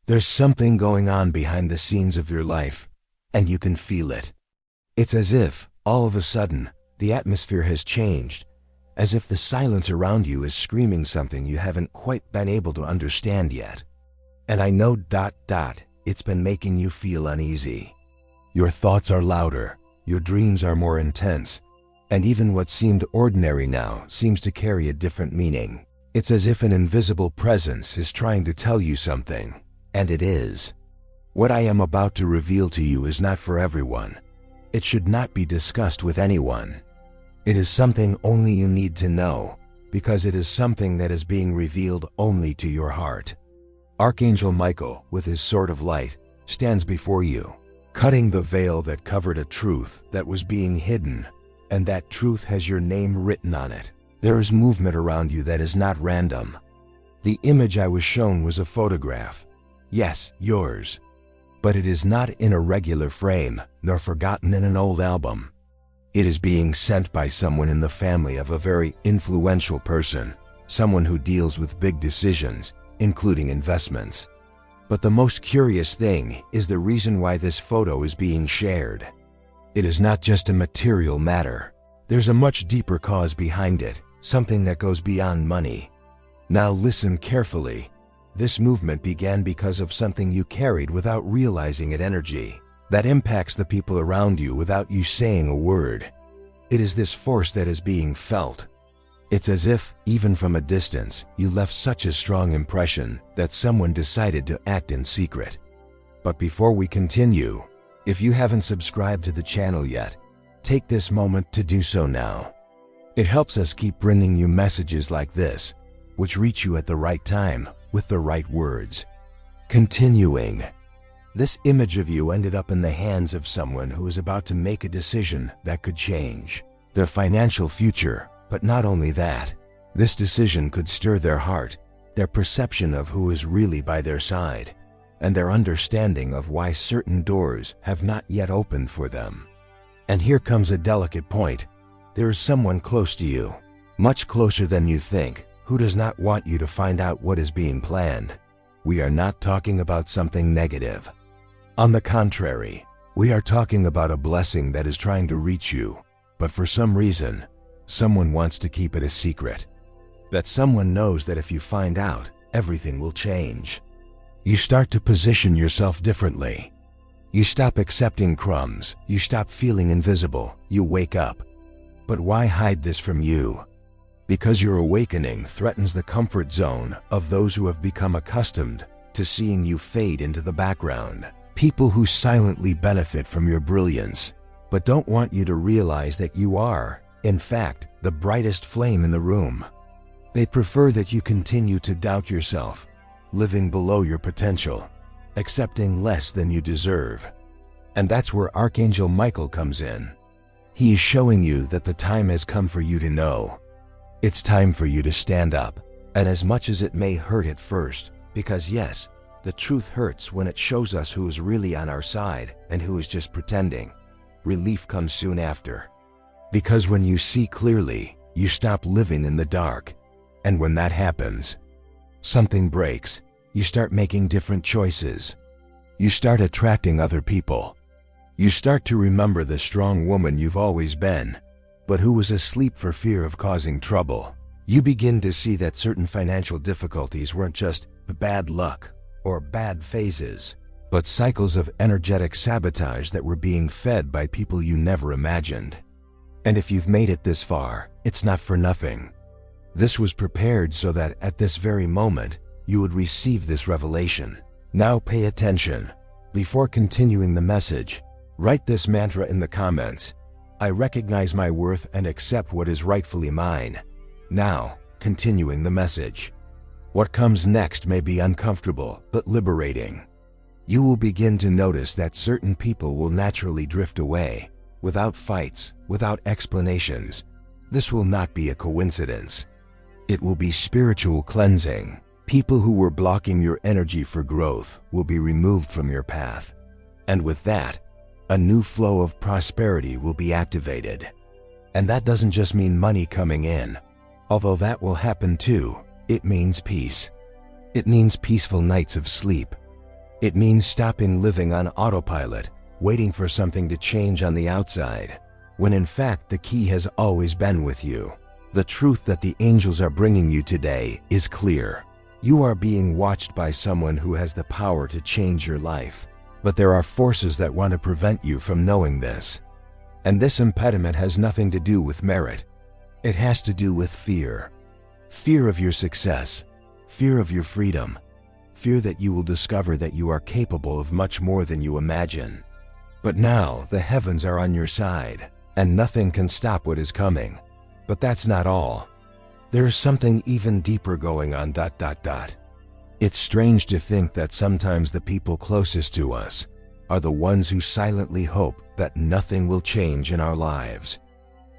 There's something going on behind the scenes of your life, and you can feel it. It's as if, all of a sudden, the atmosphere has changed, as if the silence around you is screaming something you haven't quite been able to understand yet. And I know ... it's been making you feel uneasy. Your thoughts are louder, your dreams are more intense, and even what seemed ordinary now seems to carry a different meaning. It's as if an invisible presence is trying to tell you something, and it is. What I am about to reveal to you is not for everyone. It should not be discussed with anyone. It is something only you need to know, because it is something that is being revealed only to your heart. Archangel Michael, with his sword of light, stands before you, cutting the veil that covered a truth that was being hidden, and that truth has your name written on it. There is movement around you that is not random. The image I was shown was a photograph. Yes, yours. But it is not in a regular frame, nor forgotten in an old album. It is being sent by someone in the family of a very influential person, someone who deals with big decisions, including investments. But the most curious thing is the reason why this photo is being shared. It is not just a material matter. There's a much deeper cause behind it, something that goes beyond money. Now listen carefully. This movement began because of something you carried without realizing it, energy that impacts the people around you without you saying a word. It is this force that is being felt. It's as if, even from a distance, you left such a strong impression that someone decided to act in secret. But before we continue, if you haven't subscribed to the channel yet, take this moment to do so now. It helps us keep bringing you messages like this, which reach you at the right time, with the right words. Continuing. This image of you ended up in the hands of someone who is about to make a decision that could change their financial future, but not only that. This decision could stir their heart, their perception of who is really by their side, and their understanding of why certain doors have not yet opened for them. And here comes a delicate point. There is someone close to you, much closer than you think, who does not want you to find out what is being planned. We are not talking about something negative. On the contrary, we are talking about a blessing that is trying to reach you, but for some reason, someone wants to keep it a secret. That someone knows that if you find out, everything will change. You start to position yourself differently. You stop accepting crumbs, you stop feeling invisible, you wake up. But why hide this from you? Because your awakening threatens the comfort zone of those who have become accustomed to seeing you fade into the background. People who silently benefit from your brilliance, but don't want you to realize that you are, in fact, the brightest flame in the room. They prefer that you continue to doubt yourself, living below your potential, accepting less than you deserve. And that's where Archangel Michael comes in. He is showing you that the time has come for you to know. It's time for you to stand up, and as much as it may hurt at first, because yes, the truth hurts when it shows us who is really on our side and who is just pretending. Relief comes soon after. Because when you see clearly, you stop living in the dark. And when that happens, something breaks. You start making different choices. You start attracting other people. You start to remember the strong woman you've always been, but who was asleep for fear of causing trouble. You begin to see that certain financial difficulties weren't just bad luck or bad phases, but cycles of energetic sabotage that were being fed by people you never imagined. And if you've made it this far, it's not for nothing. This was prepared so that at this very moment, you would receive this revelation. Now pay attention. Before continuing the message, write this mantra in the comments. I recognize my worth and accept what is rightfully mine. Now, continuing the message. What comes next may be uncomfortable, but liberating. You will begin to notice that certain people will naturally drift away, without fights, without explanations. This will not be a coincidence. It will be spiritual cleansing. People who were blocking your energy for growth will be removed from your path. And with that, a new flow of prosperity will be activated. And that doesn't just mean money coming in. Although that will happen too, it means peace. It means peaceful nights of sleep. It means stopping living on autopilot, waiting for something to change on the outside, when in fact the key has always been with you. The truth that the angels are bringing you today is clear. You are being watched by someone who has the power to change your life. But there are forces that want to prevent you from knowing this. And this impediment has nothing to do with merit. It has to do with fear. Fear of your success, fear of your freedom, fear that you will discover that you are capable of much more than you imagine. But now the heavens are on your side, and nothing can stop what is coming. But that's not all. There's something even deeper going on. It's strange to think that sometimes the people closest to us are the ones who silently hope that nothing will change in our lives.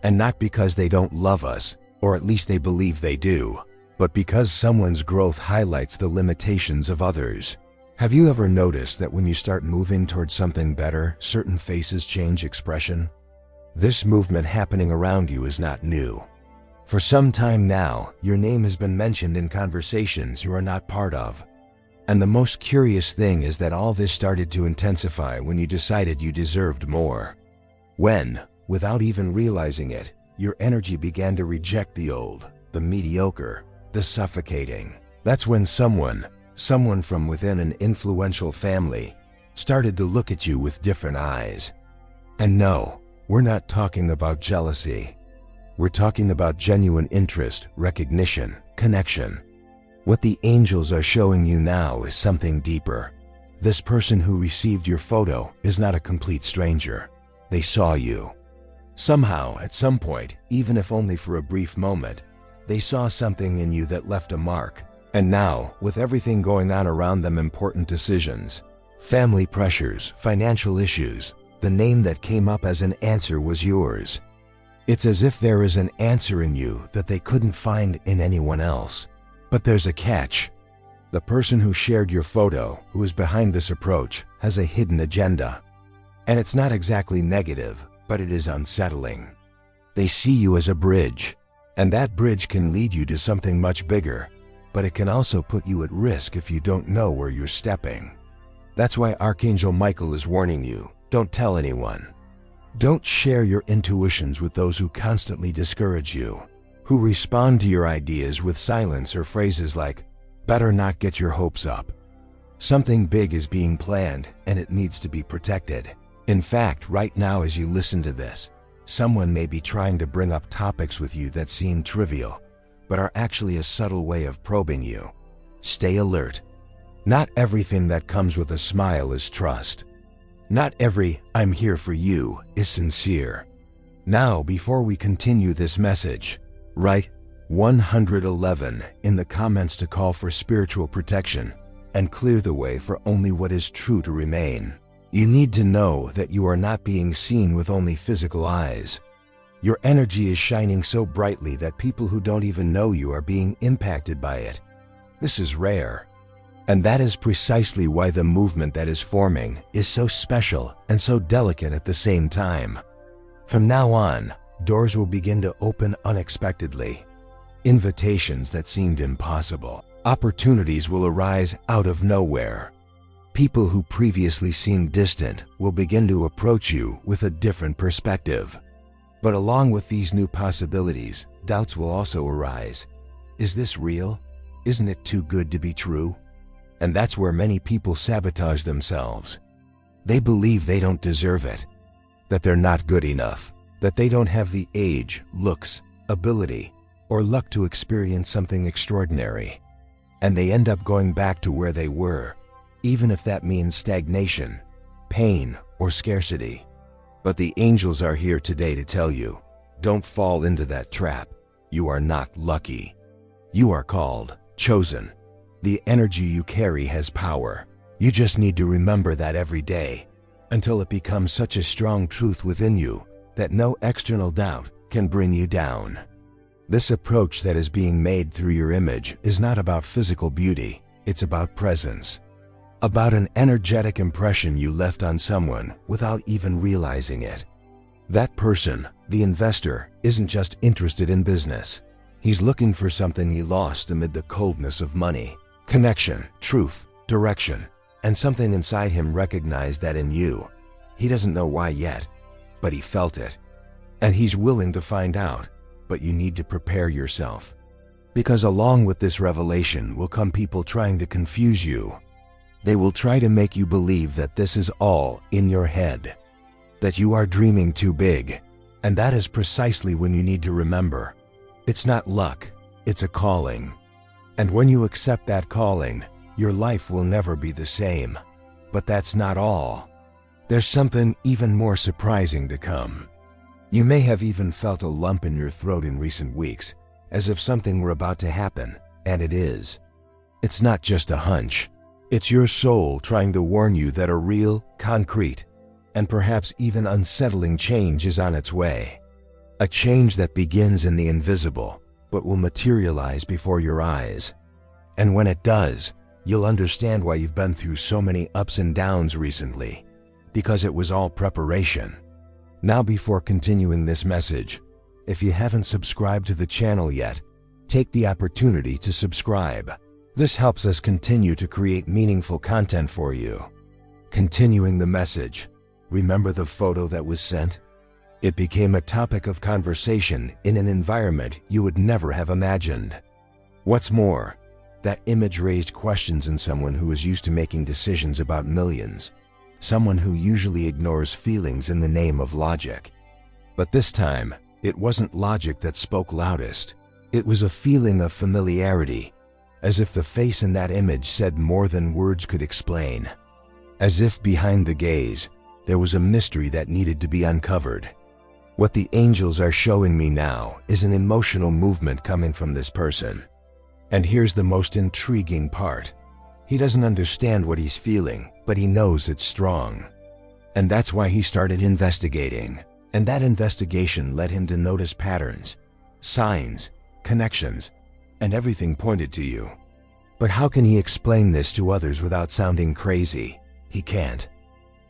And not because they don't love us, or at least they believe they do, but because someone's growth highlights the limitations of others. Have you ever noticed that when you start moving towards something better, certain faces change expression? This movement happening around you is not new. For some time now, your name has been mentioned in conversations you are not part of. And the most curious thing is that all this started to intensify when you decided you deserved more. When, without even realizing it, your energy began to reject the old, the mediocre, the suffocating. That's when someone from within an influential family, started to look at you with different eyes. And no, we're not talking about jealousy. We're talking about genuine interest, recognition, connection. What the angels are showing you now is something deeper. This person who received your photo is not a complete stranger. They saw you. Somehow, at some point, even if only for a brief moment, they saw something in you that left a mark. And now, with everything going on around them, important decisions, family pressures, financial issues, the name that came up as an answer was yours. It's as if there is an answer in you that they couldn't find in anyone else. But there's a catch. The person who shared your photo, who is behind this approach, has a hidden agenda. And it's not exactly negative, but it is unsettling. They see you as a bridge, and that bridge can lead you to something much bigger, but it can also put you at risk if you don't know where you're stepping. That's why Archangel Michael is warning you, don't tell anyone. Don't share your intuitions with those who constantly discourage you, who respond to your ideas with silence or phrases like, better not get your hopes up. Something big is being planned, and it needs to be protected. In fact, right now as you listen to this, someone may be trying to bring up topics with you that seem trivial, but are actually a subtle way of probing you. Stay alert. Not everything that comes with a smile is trust. Not every "I'm here for you" is sincere. Now, before we continue this message, write 111 in the comments to call for spiritual protection and clear the way for only what is true to remain. You need to know that you are not being seen with only physical eyes. Your energy is shining so brightly that people who don't even know you are being impacted by it. This is rare. And that is precisely why the movement that is forming is so special and so delicate at the same time. From now on, doors will begin to open unexpectedly. Invitations that seemed impossible. Opportunities will arise out of nowhere. People who previously seemed distant will begin to approach you with a different perspective. But along with these new possibilities, doubts will also arise. Is this real? Isn't it too good to be true? And that's where many people sabotage themselves. They believe they don't deserve it, that they're not good enough, that they don't have the age, looks, ability, or luck to experience something extraordinary. And they end up going back to where they were, even if that means stagnation, pain, or scarcity. But the angels are here today to tell you, don't fall into that trap. You are not lucky. You are called, chosen. The energy you carry has power. You just need to remember that every day, until it becomes such a strong truth within you that no external doubt can bring you down. This approach that is being made through your image is not about physical beauty, it's about presence. About an energetic impression you left on someone without even realizing it. That person, the investor, isn't just interested in business. He's looking for something he lost amid the coldness of money. Connection, truth, direction. and something inside him recognized that in you. He doesn't know why yet, but he felt it. And he's willing to find out, but you need to prepare yourself. Because along with this revelation will come people trying to confuse you. They will try to make you believe that this is all in your head, that you are dreaming too big. And that is precisely when you need to remember, it's not luck, it's a calling. And when you accept that calling, your life will never be the same. But that's not all. There's something even more surprising to come. You may have even felt a lump in your throat in recent weeks, as if something were about to happen, and it is. It's not just a hunch. It's your soul trying to warn you that a real, concrete, and perhaps even unsettling change is on its way. A change that begins in the invisible, but will materialize before your eyes. And when it does, you'll understand why you've been through so many ups and downs recently, because it was all preparation. Now, before continuing this message, if you haven't subscribed to the channel yet, take the opportunity to subscribe. This helps us continue to create meaningful content for you. Continuing the message, remember the photo that was sent? It became a topic of conversation in an environment you would never have imagined. What's more, that image raised questions in someone who is used to making decisions about millions, someone who usually ignores feelings in the name of logic. But this time, it wasn't logic that spoke loudest. It was a feeling of familiarity, as if the face in that image said more than words could explain. As if behind the gaze, there was a mystery that needed to be uncovered. What the angels are showing me now is an emotional movement coming from this person. And here's the most intriguing part. He doesn't understand what he's feeling, but he knows it's strong. And that's why he started investigating. And that investigation led him to notice patterns, signs, connections, and everything pointed to you. But how can he explain this to others without sounding crazy? He can't.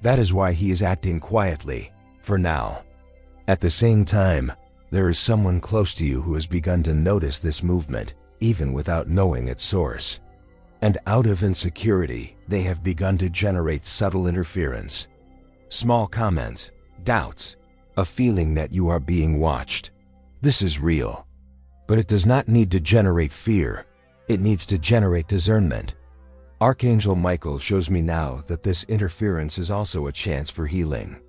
That is why he is acting quietly, for now. At the same time, there is someone close to you who has begun to notice this movement, even without knowing its source. And out of insecurity, they have begun to generate subtle interference. Small comments, doubts, a feeling that you are being watched. This is real. But it does not need to generate fear. It needs to generate discernment. Archangel Michael shows me now that this interference is also a chance for healing.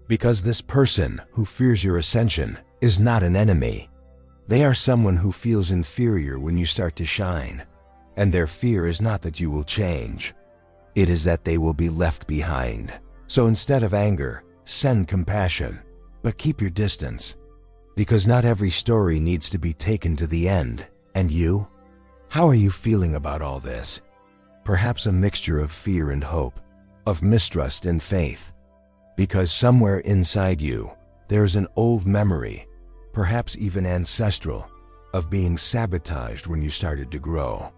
Because this person who fears your ascension is not an enemy. They are someone who feels inferior when you start to shine. And their fear is not that you will change. It is that they will be left behind. So instead of anger, send compassion, but keep your distance. Because not every story needs to be taken to the end. And you? How are you feeling about all this? Perhaps a mixture of fear and hope, of mistrust and faith. Because somewhere inside you, there is an old memory, perhaps even ancestral, of being sabotaged when you started to grow.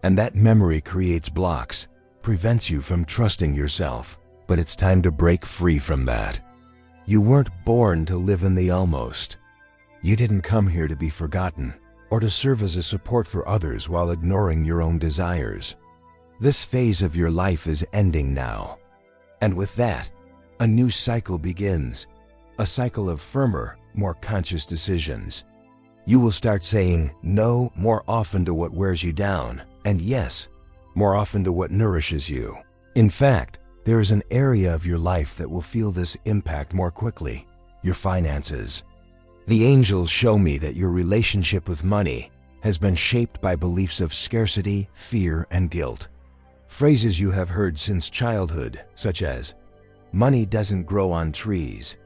And that memory creates blocks, prevents you from trusting yourself. But it's time to break free from that. You weren't born to live in the almost. You didn't come here to be forgotten, or to serve as a support for others while ignoring your own desires. This phase of your life is ending now. And with that, a new cycle begins, a cycle of firmer, more conscious decisions. You will start saying no more often to what wears you down, and yes, more often to what nourishes you. In fact, there is an area of your life that will feel this impact more quickly, your finances. The angels show me that your relationship with money has been shaped by beliefs of scarcity, fear, and guilt. Phrases you have heard since childhood, such as, money doesn't grow on trees,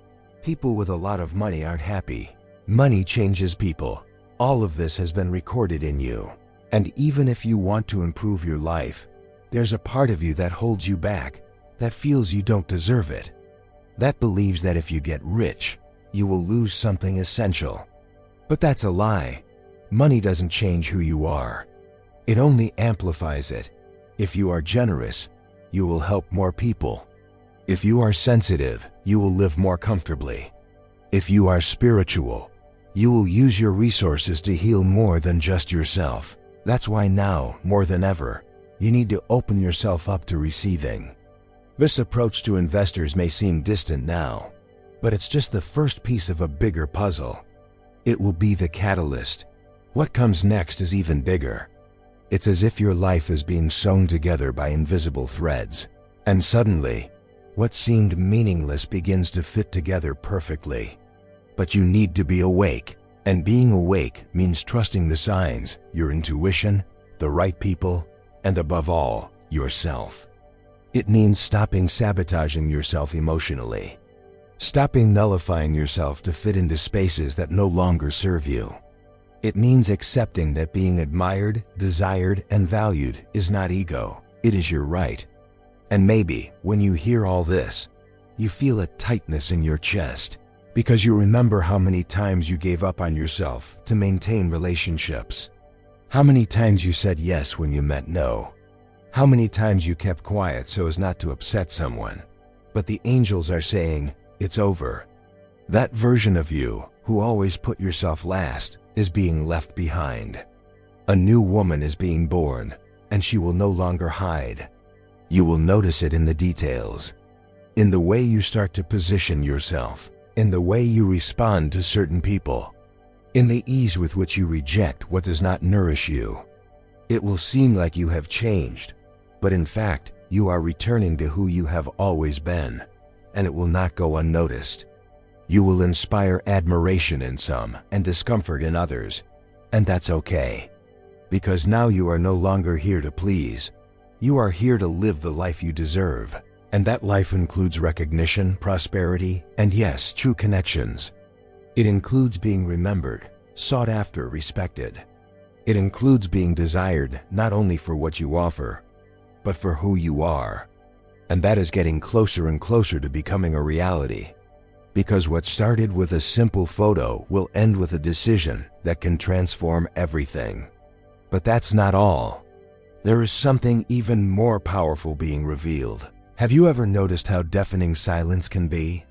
people with a lot of money aren't happy, money changes people. All of this has been recorded in you. And even if you want to improve your life, there's a part of you that holds you back, that feels you don't deserve it. That believes that if you get rich, you will lose something essential. But that's a lie. Money doesn't change who you are. It only amplifies it. If you are generous, you will help more people. If you are sensitive, you will live more comfortably. If you are spiritual, you will use your resources to heal more than just yourself. That's why now, more than ever, You need to open yourself up to receiving. This approach to investors may seem distant now, but it's just the first piece of a bigger puzzle. It will be the catalyst. What comes next is even bigger. It's as if your life is being sewn together by invisible threads, and suddenly, what seemed meaningless begins to fit together perfectly. But you need to be awake, and being awake means trusting the signs, your intuition, the right people, and above all, yourself. It means stopping sabotaging yourself emotionally, stopping nullifying yourself to fit into spaces that no longer serve you. It means accepting that being admired, desired, and valued is not ego, it is your right. And maybe, when you hear all this, you feel a tightness in your chest, because you remember how many times you gave up on yourself to maintain relationships. How many times you said yes when you meant no. How many times you kept quiet so as not to upset someone. But the angels are saying, it's over. That version of you, who always put yourself last, is being left behind. A new woman is being born, and she will no longer hide. You will notice it in the details, in the way you start to position yourself, in the way you respond to certain people, in the ease with which you reject what does not nourish you. It will seem like you have changed, but in fact, you are returning to who you have always been, and it will not go unnoticed. You will inspire admiration in some and discomfort in others, and that's okay. Because now you are no longer here to please. You are here to live the life you deserve, and that life includes recognition, prosperity, and yes, true connections. It includes being remembered, sought after, respected. It includes being desired not only for what you offer, but for who you are. And that is getting closer and closer to becoming a reality. Because what started with a simple photo will end with a decision that can transform everything. But that's not all. There is something even more powerful being revealed. Have you ever noticed how deafening silence can be?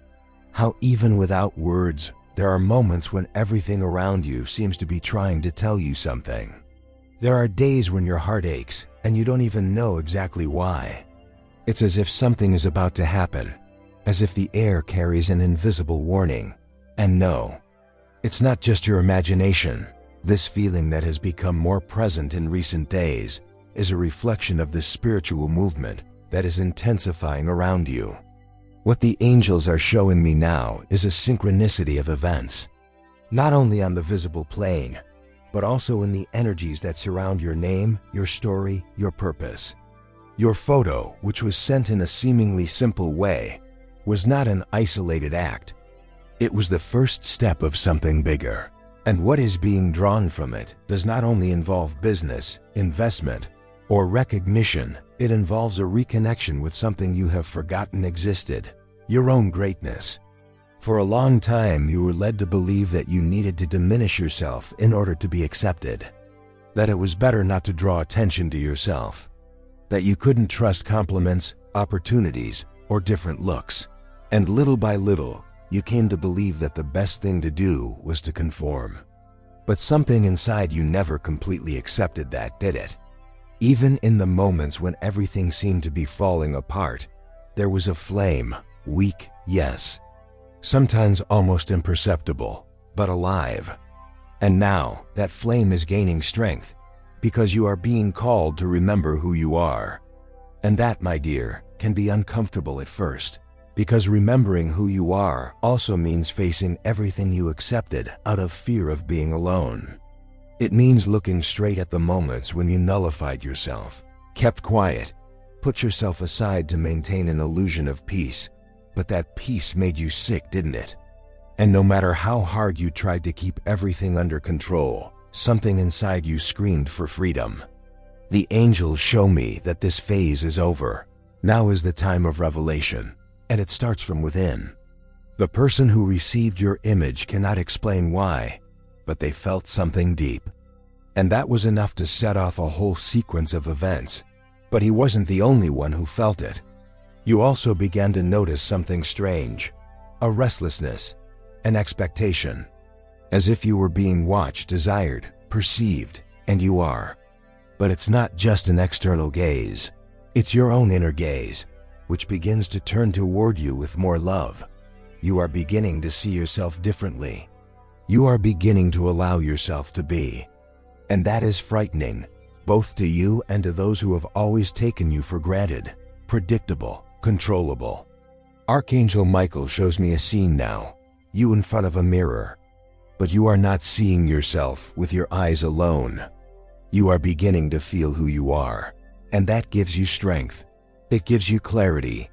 How even without words, there are moments when everything around you seems to be trying to tell you something. There are days when your heart aches and you don't even know exactly why. It's as if something is about to happen, as if the air carries an invisible warning. And no, it's not just your imagination. This feeling that has become more present in recent days is a reflection of the spiritual movement that is intensifying around you. What the angels are showing me now is a synchronicity of events, not only on the visible plane, but also in the energies that surround your name, your story, your purpose. Your photo, which was sent in a seemingly simple way, was not an isolated act. It was the first step of something bigger. And what is being drawn from it does not only involve business, investment, or recognition. It involves a reconnection with something you have forgotten existed, your own greatness. For a long time, you were led to believe that you needed to diminish yourself in order to be accepted, that it was better not to draw attention to yourself, that you couldn't trust compliments, opportunities, or different looks. And little by little, you came to believe that the best thing to do was to conform. But something inside you never completely accepted that, did it? Even in the moments when everything seemed to be falling apart, there was a flame, weak, yes, sometimes almost imperceptible, but alive. And now, that flame is gaining strength, because you are being called to remember who you are. And that, my dear, can be uncomfortable at first, because remembering who you are also means facing everything you accepted out of fear of being alone. It means looking straight at the moments when you nullified yourself, kept quiet, put yourself aside to maintain an illusion of peace, but that peace made you sick, didn't it? And no matter how hard you tried to keep everything under control, something inside you screamed for freedom. The angels show me that this phase is over. Now is the time of revelation, and it starts from within. The person who received your image cannot explain why, but they felt something deep. And that was enough to set off a whole sequence of events. But he wasn't the only one who felt it. You also began to notice something strange, a restlessness, an expectation, as if you were being watched, desired, perceived, and you are. But it's not just an external gaze. It's your own inner gaze, which begins to turn toward you with more love. You are beginning to see yourself differently. You are beginning to allow yourself to be. And that is frightening, both to you and to those who have always taken you for granted, predictable, controllable. Archangel Michael shows me a scene now, you in front of a mirror. But you are not seeing yourself with your eyes alone. You are beginning to feel who you are, and that gives you strength. It gives you clarity.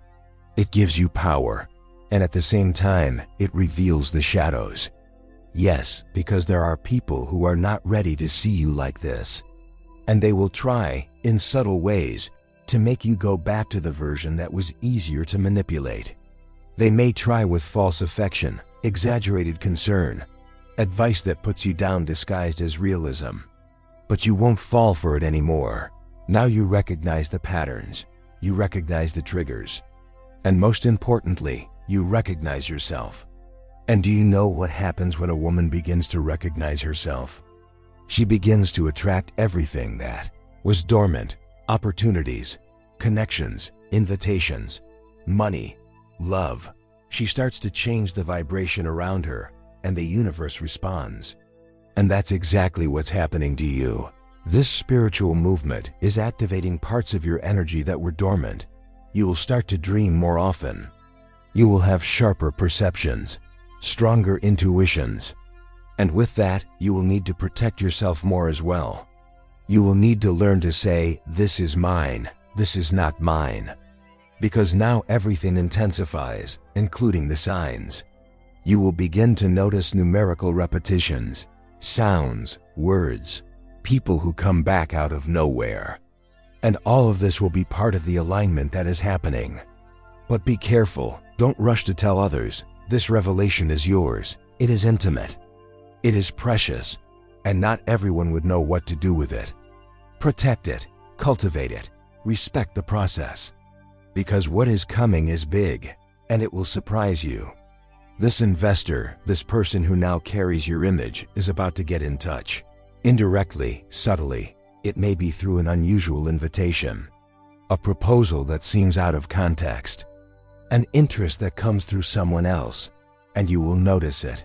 It gives you power, and at the same time, it reveals the shadows. Yes, because there are people who are not ready to see you like this, and they will try, in subtle ways, to make you go back to the version that was easier to manipulate. They may try with false affection, exaggerated concern, advice that puts you down disguised as realism. But you won't fall for it anymore. Now you recognize the patterns, you recognize the triggers, and most importantly, you recognize yourself. And do you know what happens when a woman begins to recognize herself? She begins to attract everything that was dormant: opportunities, connections, invitations, money, love. She starts to change the vibration around her, and the universe responds. And that's exactly what's happening to you. This spiritual movement is activating parts of your energy that were dormant. You will start to dream more often. You will have sharper perceptions, stronger intuitions. And with that, you will need to protect yourself more as well. You will need to learn to say, "This is mine, this is not mine." Because now everything intensifies, including the signs. You will begin to notice numerical repetitions, sounds, words, people who come back out of nowhere. And all of this will be part of the alignment that is happening. But be careful, don't rush to tell others. This revelation is yours. It is intimate. It is precious, and not everyone would know what to do with it. Protect it, cultivate it, respect the process. Because what is coming is big, and it will surprise you. This investor, this person who now carries your image, is about to get in touch. Indirectly, subtly, it may be through an unusual invitation, a proposal that seems out of context, an interest that comes through someone else, and you will notice it.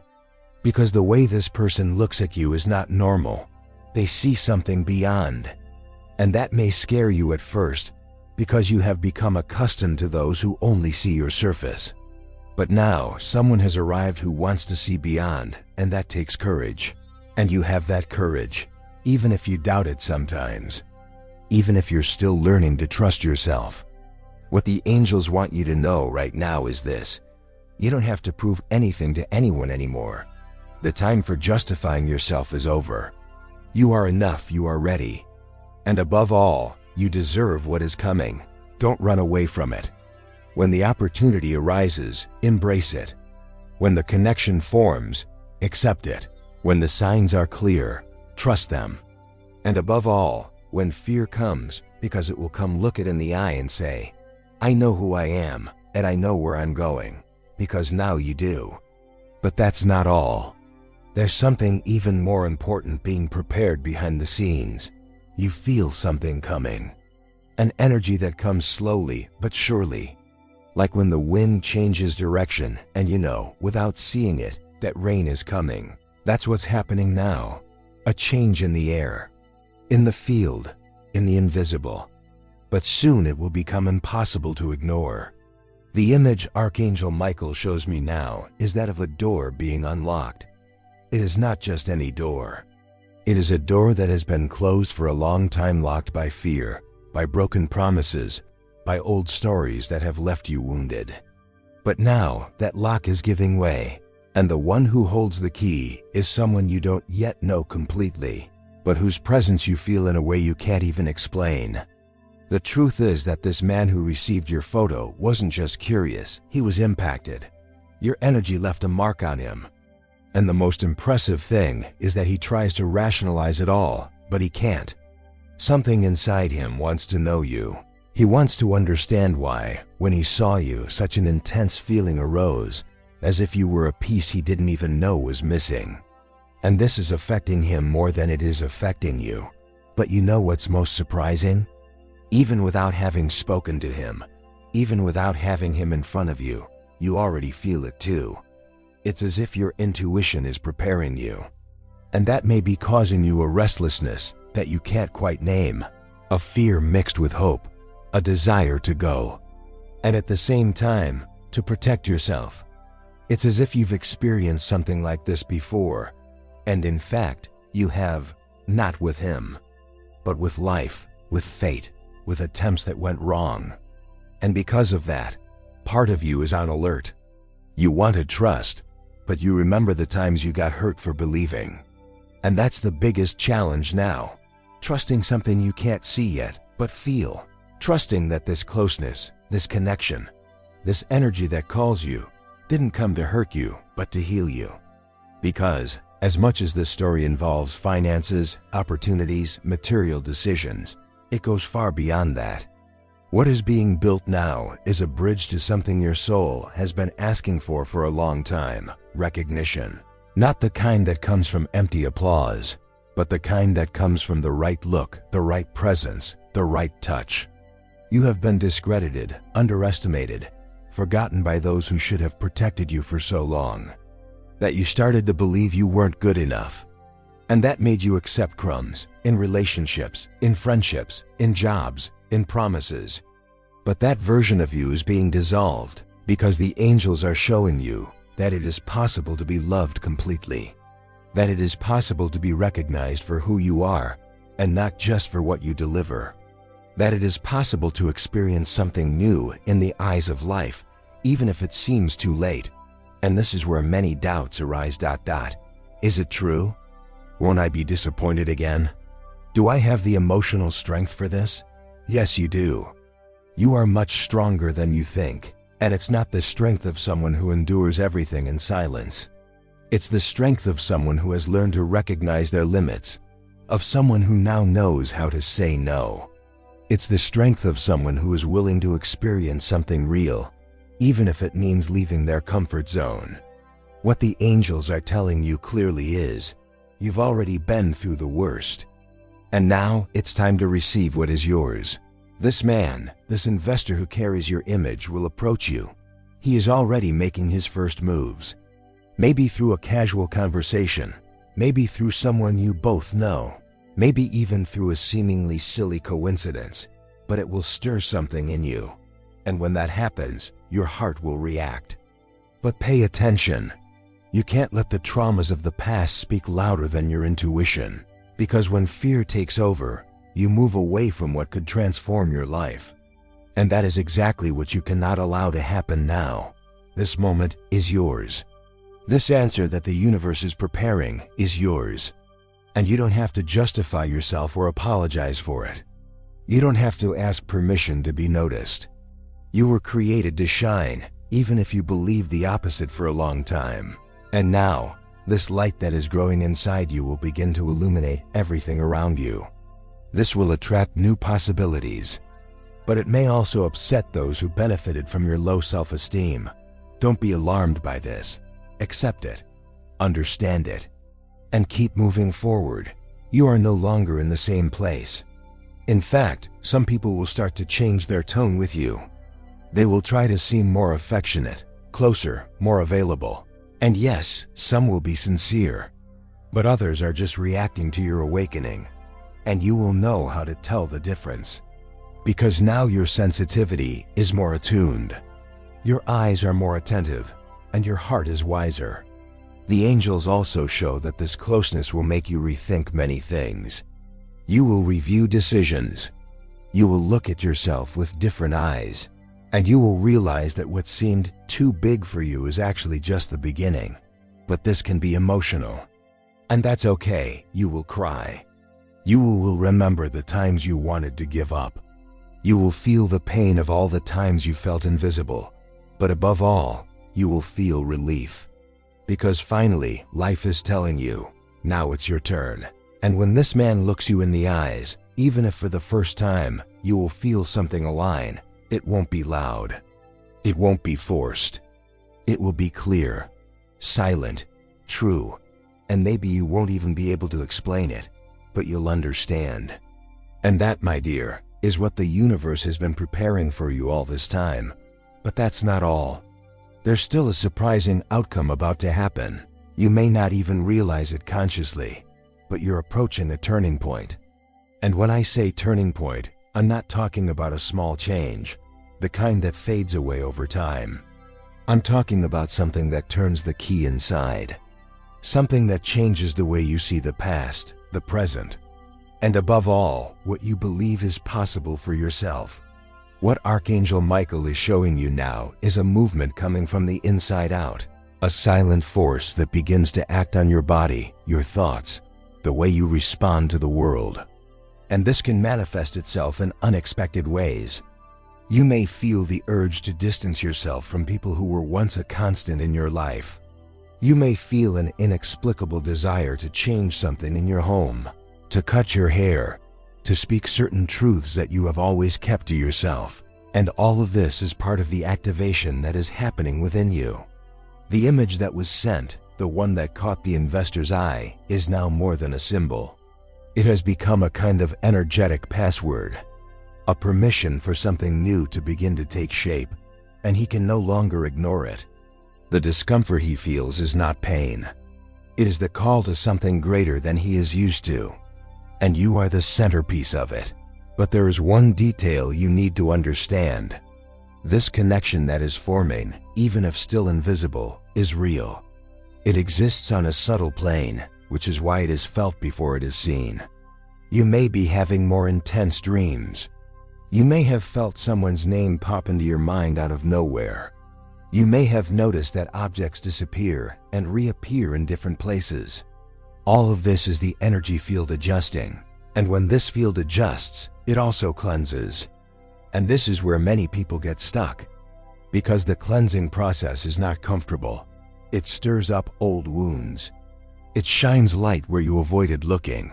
Because the way this person looks at you is not normal. They see something beyond. And that may scare you at first, because you have become accustomed to those who only see your surface. But now, someone has arrived who wants to see beyond, and that takes courage. And you have that courage, even if you doubt it sometimes. Even if you're still learning to trust yourself. What the angels want you to know right now is this: you don't have to prove anything to anyone anymore. The time for justifying yourself is over. You are enough, you are ready. And above all, you deserve what is coming. Don't run away from it. When the opportunity arises, embrace it. When the connection forms, accept it. When the signs are clear, trust them. And above all, when fear comes, because it will come, look it in the eye and say, "I know who I am, and I know where I'm going," because now you do. But that's not all. There's something even more important being prepared behind the scenes. You feel something coming. An energy that comes slowly but surely. Like when the wind changes direction and you know, without seeing it, that rain is coming. That's what's happening now. A change in the air, in the field, in the invisible. But soon it will become impossible to ignore. The image Archangel Michael shows me now is that of a door being unlocked. It is not just any door. It is a door that has been closed for a long time, locked by fear, by broken promises, by old stories that have left you wounded. But now that lock is giving way, and the one who holds the key is someone you don't yet know completely, but whose presence you feel in a way you can't even explain. The truth is that this man who received your photo wasn't just curious, he was impacted. Your energy left a mark on him. And the most impressive thing is that he tries to rationalize it all, but he can't. Something inside him wants to know you. He wants to understand why, when he saw you, such an intense feeling arose, as if you were a piece he didn't even know was missing. And this is affecting him more than it is affecting you. But you know what's most surprising? Even without having spoken to him, even without having him in front of you, you already feel it too. It's as if your intuition is preparing you. And that may be causing you a restlessness that you can't quite name, a fear mixed with hope, a desire to go. And at the same time, to protect yourself. It's as if you've experienced something like this before, and in fact, you have, not with him, but with life, with fate, with attempts that went wrong. And because of that, part of you is on alert. You want to trust, but you remember the times you got hurt for believing. And that's the biggest challenge now. Trusting something you can't see yet, but feel. Trusting that this closeness, this connection, this energy that calls you, didn't come to hurt you, but to heal you. Because, as much as this story involves finances, opportunities, material decisions, it goes far beyond that. What is being built now is a bridge to something your soul has been asking for a long time: recognition. Not the kind that comes from empty applause, but the kind that comes from the right look, the right presence, the right touch. You have been discredited, underestimated, forgotten by those who should have protected you for so long, that you started to believe you weren't good enough. And that made you accept crumbs in relationships, in friendships, in jobs, in promises. But that version of you is being dissolved because the angels are showing you that it is possible to be loved completely, that it is possible to be recognized for who you are and not just for what you deliver, that it is possible to experience something new in the eyes of life, even if it seems too late. And this is where many doubts arise. Is it true? Won't I be disappointed again? Do I have the emotional strength for this? Yes, you do. You are much stronger than you think, and it's not the strength of someone who endures everything in silence. It's the strength of someone who has learned to recognize their limits, of someone who now knows how to say no. It's the strength of someone who is willing to experience something real, even if it means leaving their comfort zone. What the angels are telling you clearly is, you've already been through the worst. And now it's time to receive what is yours. This man, this investor who carries your image, will approach you. He is already making his first moves. Maybe through a casual conversation, maybe through someone you both know, maybe even through a seemingly silly coincidence, but it will stir something in you. And when that happens, your heart will react. But pay attention. You can't let the traumas of the past speak louder than your intuition, because when fear takes over, you move away from what could transform your life. And that is exactly what you cannot allow to happen now. This moment is yours. This answer that the universe is preparing is yours. And you don't have to justify yourself or apologize for it. You don't have to ask permission to be noticed. You were created to shine, even if you believed the opposite for a long time. And now, this light that is growing inside you will begin to illuminate everything around you. This will attract new possibilities. But it may also upset those who benefited from your low self-esteem. Don't be alarmed by this. Accept it. Understand it. And keep moving forward. You are no longer in the same place. In fact, some people will start to change their tone with you. They will try to seem more affectionate, closer, more available. And yes, some will be sincere. But others are just reacting to your awakening. And you will know how to tell the difference. Because now your sensitivity is more attuned. Your eyes are more attentive, and your heart is wiser. The angels also show that this closeness will make you rethink many things. You will review decisions. You will look at yourself with different eyes. And you will realize that what seemed too big for you is actually just the beginning. But this can be emotional. And that's okay, you will cry. You will remember the times you wanted to give up. You will feel the pain of all the times you felt invisible. But above all, you will feel relief. Because finally, life is telling you, now it's your turn. And when this man looks you in the eyes, even if for the first time, you will feel something align, it won't be loud. It won't be forced. It will be clear, silent, true, and maybe you won't even be able to explain it, but you'll understand. And that, my dear, is what the universe has been preparing for you all this time. But that's not all. There's still a surprising outcome about to happen. You may not even realize it consciously, but you're approaching a turning point. And when I say turning point, I'm not talking about a small change, the kind that fades away over time. I'm talking about something that turns the key inside. Something that changes the way you see the past, the present, and above all, what you believe is possible for yourself. What Archangel Michael is showing you now is a movement coming from the inside out, a silent force that begins to act on your body, your thoughts, the way you respond to the world. And this can manifest itself in unexpected ways. You may feel the urge to distance yourself from people who were once a constant in your life. You may feel an inexplicable desire to change something in your home, to cut your hair, to speak certain truths that you have always kept to yourself. And all of this is part of the activation that is happening within you. The image that was sent, the one that caught the investor's eye, is now more than a symbol. It has become a kind of energetic password, a permission for something new to begin to take shape, and he can no longer ignore it. The discomfort he feels is not pain. It is the call to something greater than he is used to, and you are the centerpiece of it. But there is one detail you need to understand. This connection that is forming, even if still invisible, is real. It exists on a subtle plane, which is why it is felt before it is seen. You may be having more intense dreams. You may have felt someone's name pop into your mind out of nowhere. You may have noticed that objects disappear and reappear in different places. All of this is the energy field adjusting, and when this field adjusts, it also cleanses. And this is where many people get stuck, because the cleansing process is not comfortable. It stirs up old wounds. It shines light where you avoided looking.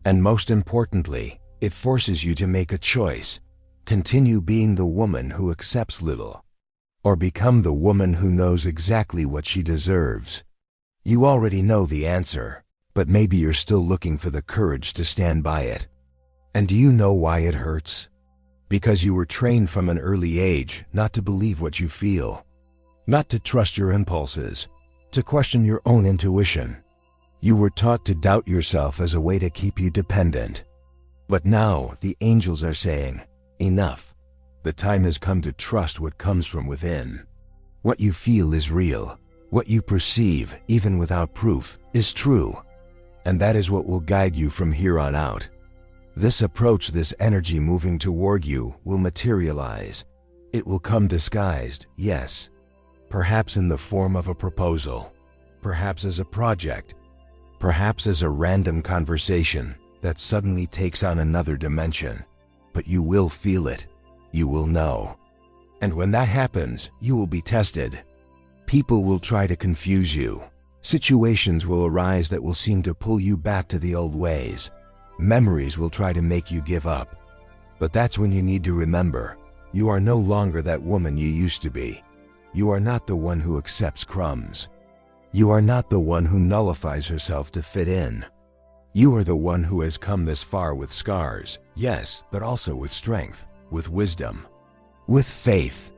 And most importantly, it forces you to make a choice. Continue being the woman who accepts little, or become the woman who knows exactly what she deserves. You already know the answer, but maybe you're still looking for the courage to stand by it. And do you know why it hurts? Because you were trained from an early age not to believe what you feel, not to trust your impulses, to question your own intuition. You were taught to doubt yourself as a way to keep you dependent. But now the angels are saying, enough. The time has come to trust what comes from within. What you feel is real. What you perceive, even without proof, is true. And that is what will guide you from here on out. This approach, this energy moving toward you, will materialize. It will come disguised, yes. Perhaps in the form of a proposal. Perhaps as a project. Perhaps as a random conversation that suddenly takes on another dimension. But you will feel it. You will know. And when that happens, you will be tested. People will try to confuse you. Situations will arise that will seem to pull you back to the old ways. Memories will try to make you give up. But that's when you need to remember, you are no longer that woman you used to be. You are not the one who accepts crumbs. You are not the one who nullifies herself to fit in. You are the one who has come this far with scars, yes, but also with strength, with wisdom, with faith.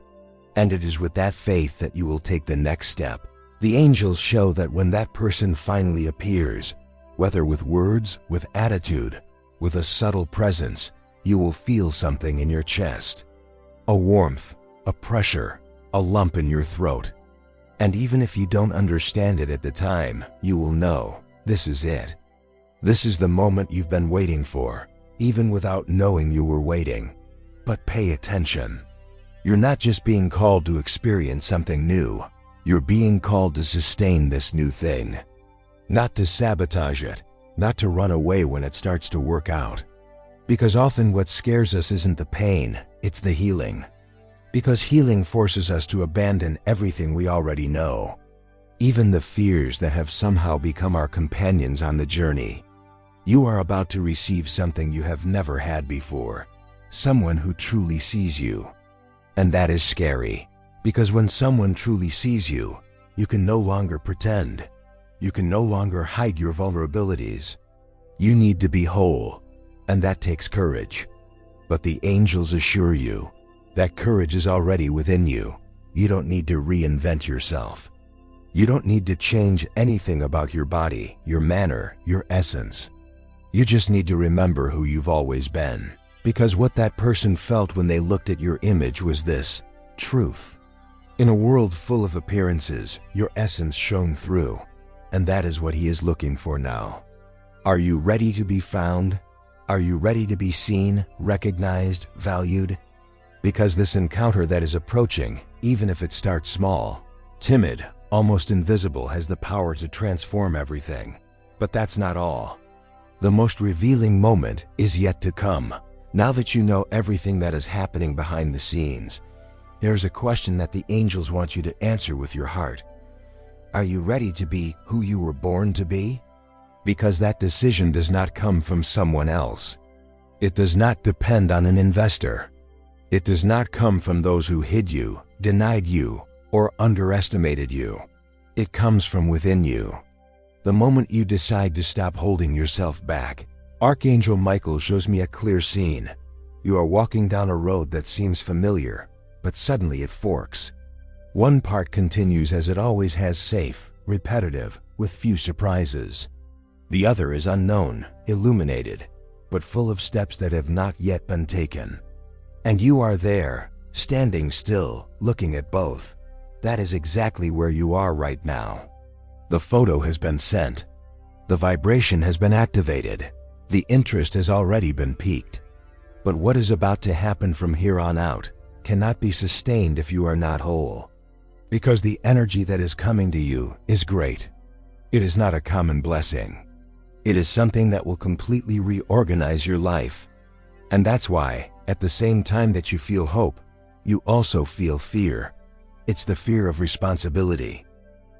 And it is with that faith that you will take the next step. The angels show that when that person finally appears, whether with words, with attitude, with a subtle presence, you will feel something in your chest. A warmth, a pressure, a lump in your throat. And even if you don't understand it at the time, you will know, this is it. This is the moment you've been waiting for, even without knowing you were waiting. But pay attention. You're not just being called to experience something new. You're being called to sustain this new thing. Not to sabotage it, not to run away when it starts to work out. Because often what scares us isn't the pain, it's the healing. Because healing forces us to abandon everything we already know. Even the fears that have somehow become our companions on the journey. You are about to receive something you have never had before. Someone who truly sees you. And that is scary. Because when someone truly sees you, you can no longer pretend. You can no longer hide your vulnerabilities. You need to be whole. and that takes courage. But the angels assure you that courage is already within you. You don't need to reinvent yourself. You don't need to change anything about your body, your manner, your essence. You just need to remember who you've always been. Because what that person felt when they looked at your image was this: truth. In a world full of appearances, your essence shone through, and that is what he is looking for now. Are you ready to be found? Are you ready to be seen, recognized, valued? Because this encounter that is approaching, even if it starts small, timid, almost invisible, has the power to transform everything. But that's not all. The most revealing moment is yet to come. Now that you know everything that is happening behind the scenes, there's a question that the angels want you to answer with your heart. Are you ready to be who you were born to be? Because that decision does not come from someone else. It does not depend on an investor. It does not come from those who hid you, denied you, or underestimated you. It comes from within you. The moment you decide to stop holding yourself back, Archangel Michael shows me a clear scene. You are walking down a road that seems familiar, but suddenly it forks. One part continues as it always has, safe, repetitive, with few surprises. The other is unknown, illuminated, but full of steps that have not yet been taken. And you are there, standing still, looking at both. That is exactly where you are right now. The photo has been sent. The vibration has been activated. The interest has already been piqued. But what is about to happen from here on out cannot be sustained if you are not whole. Because the energy that is coming to you is great. It is not a common blessing. It is something that will completely reorganize your life. And that's why, at the same time that you feel hope, you also feel fear. It's the fear of responsibility,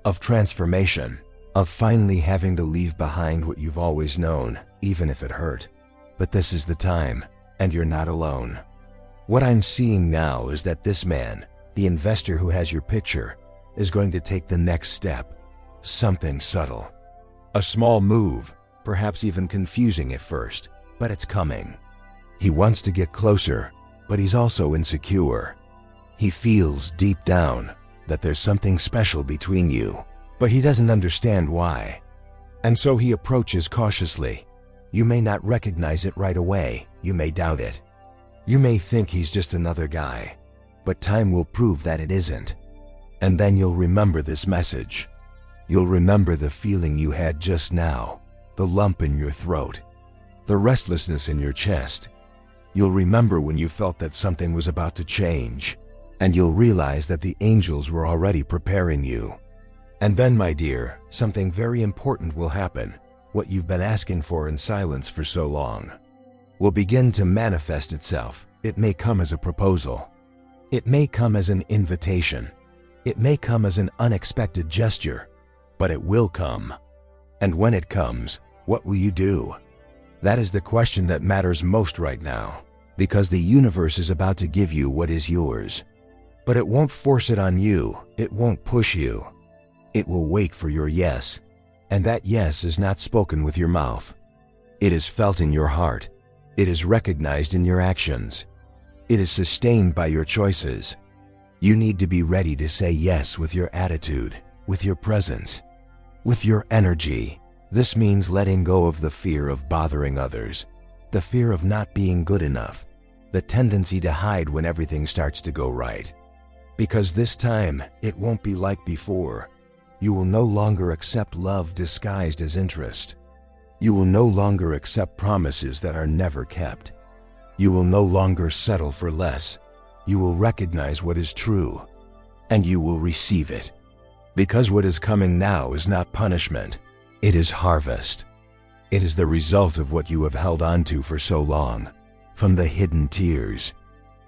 of transformation, of finally having to leave behind what you've always known, even if it hurt. But this is the time, and you're not alone. What I'm seeing now is that this man, the investor who has your picture, is going to take the next step. Something subtle. A small move, perhaps even confusing at first, but it's coming. He wants to get closer, but he's also insecure. He feels deep down that there's something special between you, but he doesn't understand why. And so he approaches cautiously. You may not recognize it right away. You may doubt it. You may think he's just another guy, but time will prove that it isn't. And then you'll remember this message. You'll remember the feeling you had just now, the lump in your throat, the restlessness in your chest. You'll remember when you felt that something was about to change, and you'll realize that the angels were already preparing you. And then, my dear, something very important will happen. What you've been asking for in silence for so long will begin to manifest itself. It may come as a proposal. It may come as an invitation. It may come as an unexpected gesture, but it will come. And when it comes, what will you do? That is the question that matters most right now, because the universe is about to give you what is yours. But it won't force it on you. It won't push you. It will wait for your yes. And that yes is not spoken with your mouth. It is felt in your heart. It is recognized in your actions. It is sustained by your choices. You need to be ready to say yes with your attitude, with your presence, with your energy. This means letting go of the fear of bothering others, the fear of not being good enough, the tendency to hide when everything starts to go right. Because this time, it won't be like before. You will no longer accept love disguised as interest. You will no longer accept promises that are never kept. You will no longer settle for less. You will recognize what is true, and you will receive it. Because what is coming now is not punishment. It is harvest. It is the result of what you have held on to for so long, from the hidden tears,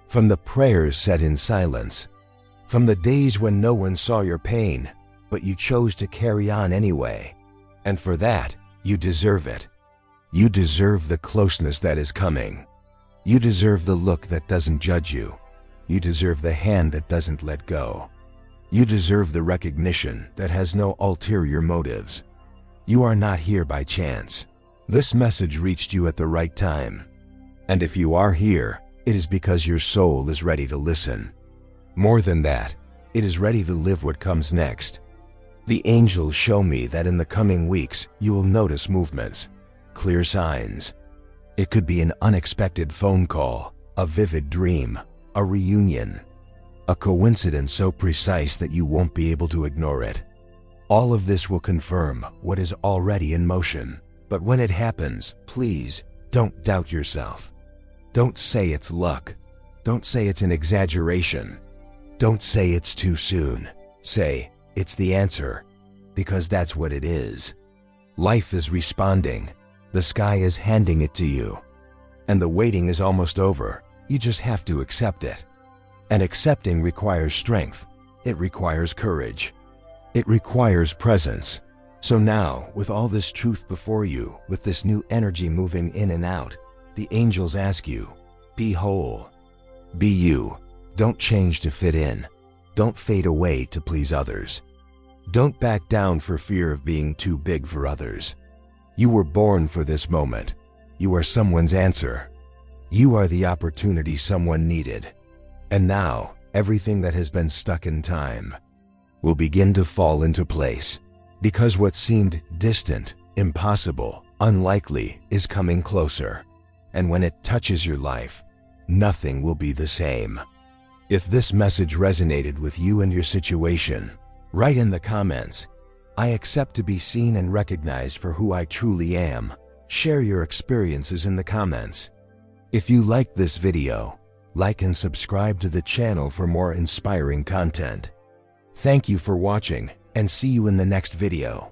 from the prayers said in silence, from the days when no one saw your pain, but you chose to carry on anyway. And for that, you deserve it. You deserve the closeness that is coming. You deserve the look that doesn't judge you. You deserve the hand that doesn't let go. You deserve the recognition that has no ulterior motives. You are not here by chance. This message reached you at the right time. And if you are here, it is because your soul is ready to listen. More than that, it is ready to live what comes next. The angels show me that in the coming weeks, you will notice movements, clear signs. It could be an unexpected phone call, a vivid dream, a reunion, a coincidence so precise that you won't be able to ignore it. All of this will confirm what is already in motion. But when it happens, please don't doubt yourself. Don't say it's luck. Don't say it's an exaggeration. Don't say it's too soon. Say, it's the answer, because that's what it is. Life is responding. The sky is handing it to you. And the waiting is almost over. You just have to accept it. And accepting requires strength. It requires courage. It requires presence. So now, with all this truth before you, with this new energy moving in and out, the angels ask you, be whole. Be you. Don't change to fit in. Don't fade away to please others. Don't back down for fear of being too big for others. You were born for this moment. You are someone's answer. You are the opportunity someone needed. And now, everything that has been stuck in time will begin to fall into place. Because what seemed distant, impossible, unlikely is coming closer. And when it touches your life, nothing will be the same. If this message resonated with you and your situation, write in the comments, I accept to be seen and recognized for who I truly am. Share your experiences in the comments. If you liked this video, like and subscribe to the channel for more inspiring content. Thank you for watching, and see you in the next video.